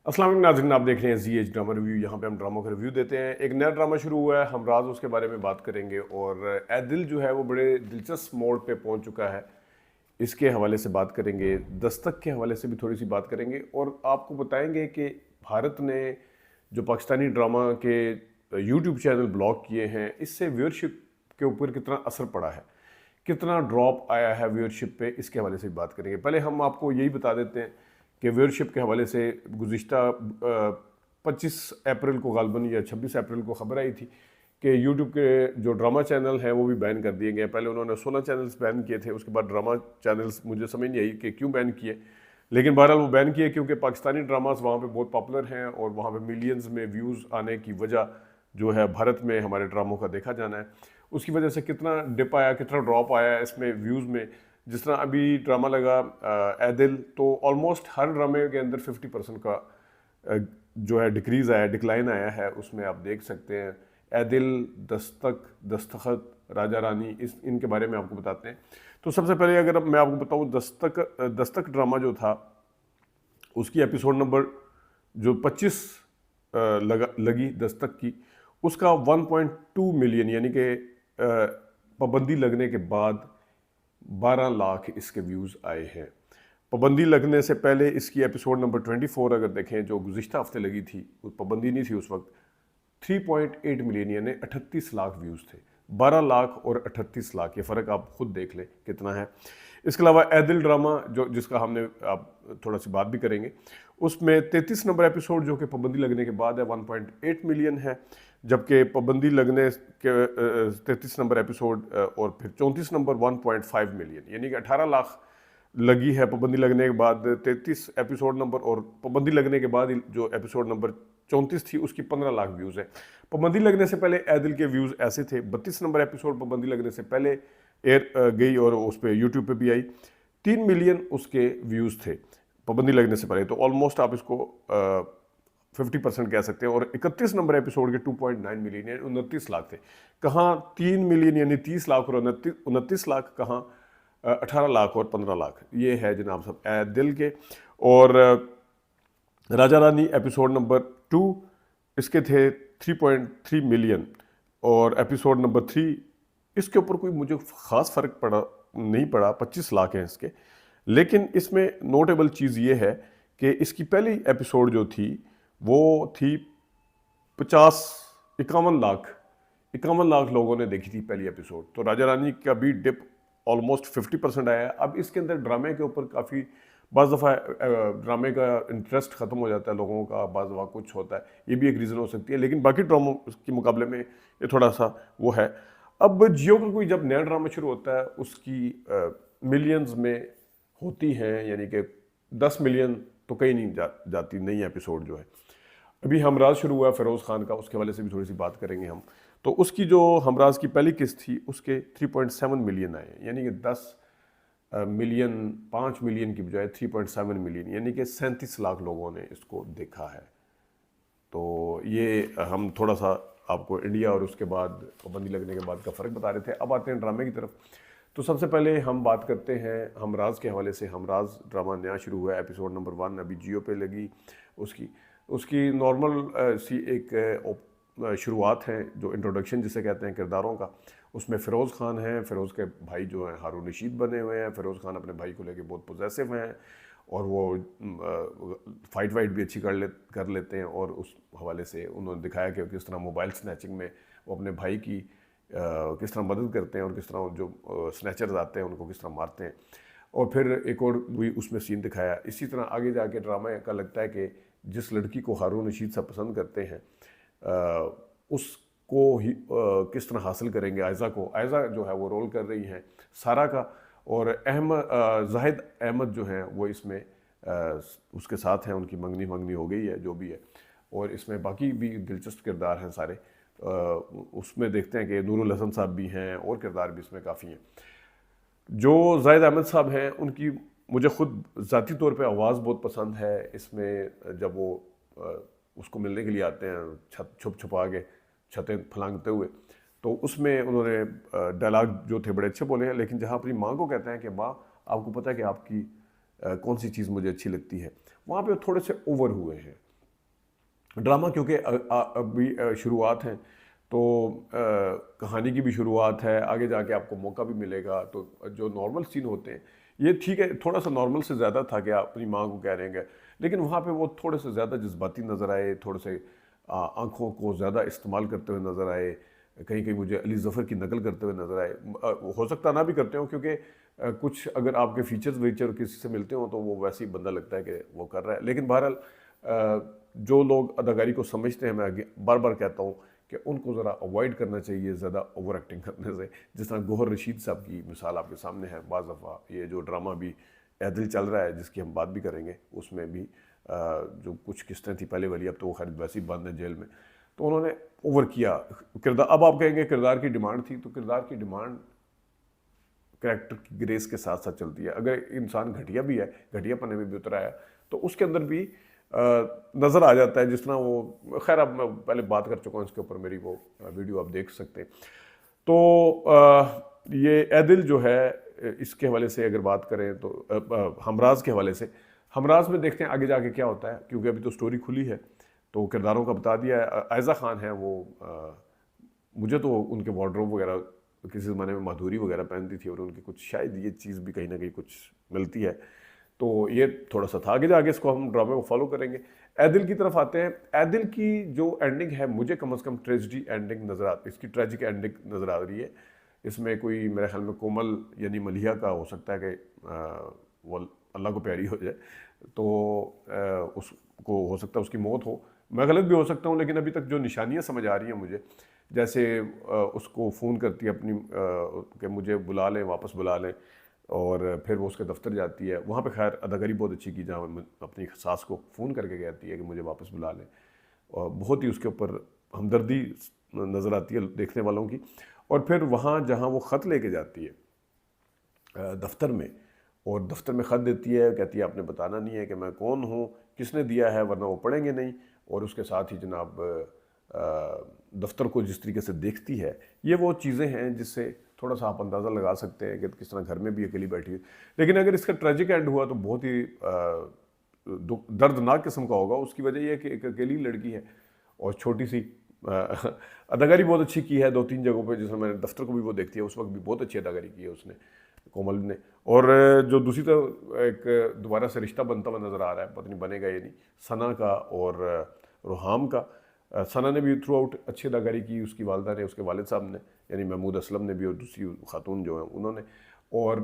अस्सलाम वालेकुम नाज़रीन, आप देख रहे हैं ZH ड्रामा रिव्यू। यहाँ पे हम ड्रामा का रिव्यू देते हैं। एक नया ड्रामा शुरू हुआ है हमराज, उसके बारे में बात करेंगे। और ए दिल जो है वो बड़े दिलचस्प मोड़ पे पहुँच चुका है, इसके हवाले से बात करेंगे। दस्तक के हवाले से भी थोड़ी सी बात करेंगे और आपको बताएंगे कि भारत ने जो पाकिस्तानी ड्रामा के यूट्यूब चैनल ब्लॉक किए हैं, इससे व्यूअरशिप के ऊपर कितना असर पड़ा है, कितना ड्रॉप आया है व्यूअरशिप पे, इसके हवाले से भी बात करेंगे। पहले हम आपको यही बता देते हैं कि व्यूअरशिप के हवाले से गुज़िश्ता 25 अप्रैल को गालबन या 26 अप्रैल को खबर आई थी कि यूट्यूब के जो ड्रामा चैनल हैं वो भी बैन कर दिए गए। पहले उन्होंने 16 चैनल्स बैन किए थे, उसके बाद ड्रामा चैनल्स मुझे समझ नहीं आई कि क्यों बैन किए, लेकिन बहरहाल वो बैन किए क्योंकि पाकिस्तानी ड्रामास वहाँ पे बहुत पॉपुलर हैं और वहाँ पे मिलियंस में व्यूज़ आने की वजह जो है भारत में हमारे ड्रामों का देखा जाना है। उसकी वजह से कितना डिप आया, कितना ड्रॉप आया इसमें व्यूज़ में। जिस तरह अभी ड्रामा लगा ए दिल, तो ऑलमोस्ट हर ड्रामे के अंदर 50% का जो है डिक्रीज़ आया, डिक्लाइन आया है। उसमें आप देख सकते हैं ए दिल, दस्तक, दस्तखत, राजा रानी, इनके बारे में आपको बताते हैं। तो सबसे पहले अगर मैं आपको बताऊं, दस्तक ड्रामा जो था उसकी एपिसोड नंबर जो 25 लगी दस्तक की, उसका 1.2 मिलियन यानी कि पाबंदी लगने के बाद 12 लाख इसके व्यूज़ आए हैं। पाबंदी लगने से पहले इसकी एपिसोड नंबर 24 अगर देखें, जो गुज़िश्ता हफ्ते लगी थी, पाबंदी नहीं थी उस वक्त, 3.8 मिलियन यानी 38 लाख व्यूज़ थे। 12 लाख और 38 लाख, ये फ़र्क आप खुद देख लें कितना है। इसके अलावा ए दिल ड्रामा जो जिसका हमने आप थोड़ा सी बात भी करेंगे, उसमें 33 नंबर एपिसोड जो कि पाबंदी लगने के बाद है 1.8 मिलियन है, जबकि पाबंदी लगने के 33 नंबर एपिसोड और फिर 34 नंबर 1.5 मिलियन यानी कि 18 लाख लगी है पाबंदी लगने के बाद 33 एपिसोड नंबर, और पाबंदी लगने के बाद जो एपिसोड नंबर 34 थी उसकी 15 लाख व्यूज़ है। पाबंदी लगने से पहले ए दिल के व्यूज़ ऐसे थे, 32 नंबर एपिसोड पाबंदी लगने से पहले एयर गई और उस पर यूट्यूब पे भी आई, 3 मिलियन उसके व्यूज़ थे पाबंदी लगने से पहले। तो ऑलमोस्ट आप इसको 50% कह सकते हैं। और 31 नंबर एपिसोड के 2.9 मिलियन यानी 29 लाख थे। कहाँ 3 मिलियन यानी 30 लाख और 29 लाख, कहाँ 18 लाख और 15 लाख। ये है जनाब सब ए दिल के। और राजा रानी एपिसोड नंबर 2, इसके थे 3.3 मिलियन, और एपिसोड नंबर 3 इसके ऊपर कोई मुझे ख़ास फ़र्क नहीं पड़ा, 25 लाख हैं इसके। लेकिन इसमें नोटेबल चीज़ ये है कि इसकी पहली एपिसोड जो थी वो थी 51 लाख लोगों ने देखी थी पहली एपिसोड। तो राजा रानी का भी डिप ऑलमोस्ट 50% आया है। अब इसके अंदर ड्रामे के ऊपर काफ़ी बाज़ दफ़ा ड्रामे का इंटरेस्ट ख़त्म हो जाता है लोगों का, बाज़ दफ़ा कुछ होता है, ये भी एक रीज़न हो सकती है। लेकिन बाकी ड्रामों के मुकाबले में ये थोड़ा सा वो है। अब जियो का कोई जब नया ड्रामा शुरू होता है उसकी मिलियंस में होती हैं, यानी कि 10 मिलियन तो कहीं नहीं जाती नई एपिसोड जो है। अभी हमराज शुरू हुआ है फ़िरोज़ खान का, उसके हवाले से भी थोड़ी सी बात करेंगे हम। तो उसकी जो हमराज की पहली किस्त थी उसके 3.7 मिलियन आए, यानी कि 10 मिलियन, 5 मिलियन की बजाय 3.7 मिलियन, यानी कि 37 लाख लोगों ने इसको देखा है। तो ये हम थोड़ा सा आपको इंडिया और उसके बाद पाबंदी लगने के बाद का फ़र्क बता रहे थे। अब आते हैं ड्रामे की तरफ। तो सबसे पहले हम बात करते हैं हमराज के हवाले से। हमराज ड्रामा नया शुरू हुआ है, एपिसोड नंबर 1 अभी जियो पे लगी। उसकी नॉर्मल सी एक शुरुआत है, जो इंट्रोडक्शन जिसे कहते हैं किरदारों का। उसमें फ़िरोज़ खान है, फ़िरोज़ के भाई जो हैं हारून रशीद बने हुए हैं। फ़िरोज़ खान अपने भाई को लेके बहुत पोजेसिव हैं और वो फाइट वाइट भी अच्छी कर लेते हैं। और उस हवाले से उन्होंने दिखाया कि किस तरह मोबाइल स्नैचिंग में वो अपने भाई की किस तरह मदद करते हैं और किस तरह जो स्नैचर्स आते हैं उनको किस तरह मारते हैं। और फिर एक और भी उसमें सीन दिखाया। इसी तरह आगे जाके ड्रामा का लगता है कि जिस लड़की को हारून रशीद साहब पसंद करते हैं उसको ही किस तरह हासिल करेंगे। आयज़ा जो है वो रोल कर रही हैं सारा का, और जाहिद अहमद जो हैं वो इसमें उसके साथ हैं। उनकी मंगनी हो गई है जो भी है, और इसमें बाकी भी दिलचस्प किरदार हैं सारे। उसमें देखते हैं कि नूरुल हसन साहब भी हैं और किरदार भी इसमें काफ़ी हैं। जो जाहिद अहमद साहब हैं उनकी मुझे ख़ुद ज़ाती तौर पे आवाज़ बहुत पसंद है। इसमें जब वो उसको मिलने के लिए आते हैं छुपा के छतें फलांगते हुए, तो उसमें उन्होंने डायलॉग जो थे बड़े अच्छे बोले हैं। लेकिन जहाँ अपनी माँ को कहते हैं कि माँ आपको पता है कि आपकी कौन सी चीज़ मुझे अच्छी लगती है, वहाँ पे थोड़े से ओवर हुए हैं। ड्रामा क्योंकि अभी शुरुआत है, तो कहानी की भी शुरुआत है, आगे जाके आपको मौका भी मिलेगा। तो जो नॉर्मल सीन होते हैं, ये ठीक है, थोड़ा सा नॉर्मल से ज़्यादा था कि आप अपनी माँ को कह रहे हैं, लेकिन वहाँ पे वो थोड़े से ज़्यादा जज्बाती नज़र आए, थोड़े से आँखों को ज़्यादा इस्तेमाल करते हुए नज़र आए, कहीं कहीं मुझे अली ज़फ़र की नकल करते हुए नज़र आए। हो सकता ना भी करते हो, क्योंकि कुछ अगर आपके फीचर्स वीचर किसी से मिलते हो तो वो वैसे ही बंदा लगता है कि वो कर रहा है। लेकिन बहरहाल जो लोग अदाकारी को समझते हैं, मैं आगे बार बार कहता हूँ कि उनको ज़रा अवॉइड करना चाहिए ज़्यादा ओवर एक्टिंग करने से। जिस तरह गौहर रशीद साहब की मिसाल आपके सामने है, बाज़ दफ़ा ये जो ड्रामा भी ए दिल चल रहा है, जिसकी हम बात भी करेंगे, उसमें भी जो कुछ किस्तें थी पहले वाली, अब तो वो खैर वैसे ही बंद है जेल में, तो उन्होंने ओवर किया किरदार। अब आप कहेंगे किरदार की डिमांड थी, तो किरदार की डिमांड कैरेक्टर की ग्रेस के साथ साथ चलती है। अगर इंसान घटिया भी है, घटिया पने में भी उतरा है, तो उसके अंदर भी नज़र आ जाता है। जिस तरह वो, खैर अब मैं पहले बात कर चुका हूँ इसके ऊपर, मेरी वो वीडियो आप देख सकते हैं। तो ये ए दिल जो है, इसके हवाले से अगर बात करें तो हमराज के हवाले से, हमराज में देखते हैं आगे जाके क्या होता है, क्योंकि अभी तो स्टोरी खुली है। तो किरदारों का बता दिया है। आयज़ा खान है वो, मुझे तो उनके वार्डरोब वगैरह, किसी ज़माने में माधुरी वगैरह पहनती थी, और उनकी कुछ शायद ये चीज़ भी कहीं ना कहीं कुछ मिलती है। तो ये थोड़ा सा था। आगे जाके इसको हम ड्रामे को फॉलो करेंगे। ए दिल की तरफ आते हैं। ए दिल की जो एंडिंग है, मुझे कम से कम ट्रेजिडी एंडिंग नज़र आती, इसकी ट्रेजिक एंडिंग नज़र आ रही है। इसमें कोई मेरे ख्याल में कोमल यानी मलिया का हो सकता है कि वो अल्लाह को प्यारी हो जाए, तो उसको हो सकता है उसकी मौत हो। मैं गलत भी हो सकता हूँ, लेकिन अभी तक जो निशानियाँ समझ आ रही हैं मुझे, जैसे उसको फ़ोन करती है अपनी कि मुझे बुला लें, वापस बुला लें, और फिर वो उसके दफ्तर जाती है। वहाँ पे खैर अदाकारी बहुत अच्छी की, जहाँ अपनी सास को फ़ोन करके कहती है कि मुझे वापस बुला लें, और बहुत ही उसके ऊपर हमदर्दी नज़र आती है देखने वालों की। और फिर वहाँ जहाँ वो ख़त लेके जाती है दफ्तर में, और दफ्तर में ख़त देती है, कहती है आपने बताना नहीं है कि मैं कौन हूँ, किसने दिया है, वरना वो पढ़ेंगे नहीं। और उसके साथ ही जनाब दफ्तर को जिस तरीके से देखती है, ये वो चीज़ें हैं जिससे थोड़ा सा आप अंदाज़ा लगा सकते हैं कि किस तरह घर में भी अकेली बैठी है। लेकिन अगर इसका ट्रेजिक एंड हुआ तो बहुत ही दर्दनाक किस्म का होगा। उसकी वजह यह है कि एक अकेली लड़की है और छोटी सी अदाकारी बहुत अच्छी की है 2-3 जगहों पे, जिसमें मैंने दफ्तर को भी वो देखती है, उस वक्त भी बहुत अच्छी अदाकारी की है उसने, कोमल ने। और जो दूसरी तरफ एक दोबारा से रिश्ता बनता हुआ नज़र आ रहा है, पता नहीं बनेगा ये नहीं, सना का और रुहाम का। सना ने भी थ्रू आउट अच्छी अदाकारी की, उसकी वालदा ने, उसके वालिद साहब ने, यानी महमूद असलम ने भी, और दूसरी खातून जो है उन्होंने। और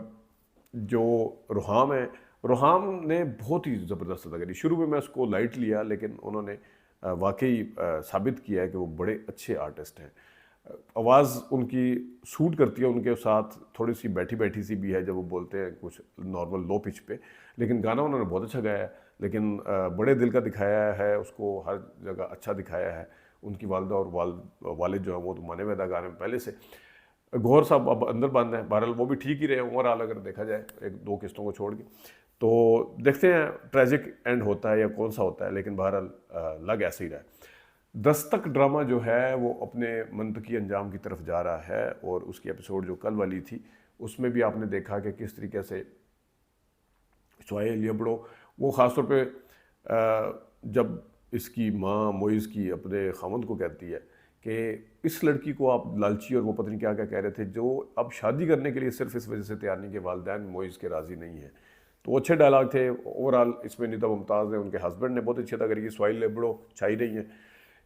जो रुहाम है, रुहाम ने बहुत ही ज़बरदस्त अदाकारी। शुरू में मैं उसको लाइट लिया, लेकिन उन्होंने वाकई साबित किया है कि वो बड़े अच्छे आर्टिस्ट हैं। आवाज़ उनकी सूट करती है उनके साथ, थोड़ी सी बैठी बैठी सी भी है जब वो बोलते हैं, कुछ नॉर्मल लो पिच पे, लेकिन गाना उन्होंने बहुत अच्छा गाया है। लेकिन बड़े दिल का दिखाया है उसको, हर जगह अच्छा दिखाया है। उनकी वालदा और वालिद जो है वो तो माने हुए अदाकार हैं पहले से। गौहर साहब अब अंदर बंद हैं, बहरहाल वो भी ठीक ही रहे ओवरऑल अगर देखा जाए, 1-2 किस्तों को छोड़ के। तो देखते हैं ट्रेजिक एंड होता है या कौन सा होता है, लेकिन बहरहाल लग ऐसे ही रहा है। दस्तक ड्रामा जो है वो अपने मंतकी अंजाम की तरफ जा रहा है, और उसकी एपिसोड जो कल वाली थी उसमें भी आपने देखा कि किस तरीके से सोहेल लिबड़ो, वो ख़ासतौर पे जब इसकी माँ मोइज़ की अपने खामद को कहती है कि इस लड़की को आप लालची और वो पता नहीं क्या क्या कह रहे थे, जो अब शादी करने के लिए सिर्फ इस वजह से तैयार नहीं कि वालिदैन मोइज़ के राज़ी नहीं है। तो वो अच्छे डायलॉग थे ओवरऑल। इसमें निदा मुमताज़ ने, उनके हस्बैंड ने बहुत अच्छी अदा करी, सोहेल लिबड़ो छाई रही हैं।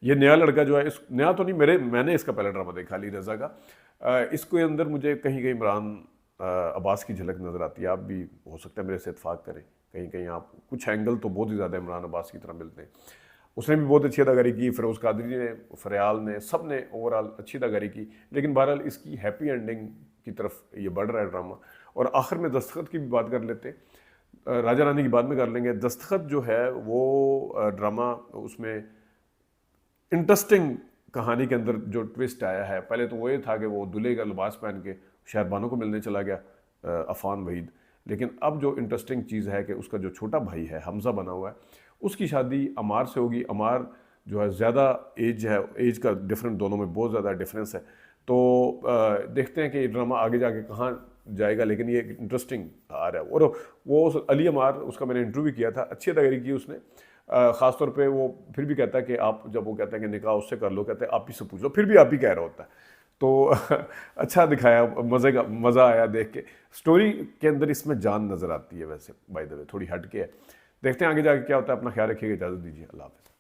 ये नया लड़का जो है, इस नया तो नहीं, मैंने इसका पहला ड्रामा देखा अली रज़ा का। इसके अंदर मुझे कहीं कहीं इमरान अब्बास की झलक नज़र आती है। आप भी हो सकता है मेरे से इत्फाक करें, कहीं कहीं आप कुछ एंगल तो बहुत ही ज़्यादा इमरान अब्बास की तरह मिलते हैं। उसने भी बहुत अच्छी अदाकारी की, फिरोज़ कादरी ने, फरयाल ने, सब ने ओवरऑल अच्छी अदाकारी की। लेकिन बहरहाल इसकी हैप्पी एंडिंग की तरफ ये बढ़ रहा है ड्रामा। और आखिर में दस्तखत की भी बात कर लेते हैं, राजा रानी की बाद में कर लेंगे। दस्तखत जो है वो ड्रामा, उसमें इंटरेस्टिंग कहानी के अंदर जो ट्विस्ट आया है, पहले तो वो ये था कि वो दूल्हे का लिबास पहन के शहरबानों को मिलने चला गया, अफान वहीद। लेकिन अब जो इंटरेस्टिंग चीज़ है कि उसका जो छोटा भाई है हमज़ा बना हुआ है, उसकी शादी अमार से होगी। अमार जो है ज़्यादा एज है, एज का डिफरेंस दोनों में बहुत ज़्यादा डिफरेंस है। तो देखते हैं कि ये ड्रामा आगे जाके कहाँ जाएगा, लेकिन ये इंटरेस्टिंग आ रहा है। और वो अली अमार, उसका मैंने इंटरव्यू किया था, अच्छी अदाकारी की उसने। ख़ास तौर पे वो फिर भी कहता है कि आप, जब वो कहते हैं कि निकाह उससे कर लो, कहते हैं आप ही से पूछ लो, फिर भी आप ही कह रहा होता है। तो अच्छा दिखाया, मज़ा आया देख के। स्टोरी के अंदर इसमें जान नज़र आती है वैसे, बाय द वे थोड़ी हट के है। देखते हैं आगे जाके क्या होता है। अपना ख्याल रखिएगा, इजाज़त दीजिए, अल्लाह हाफ़िज़।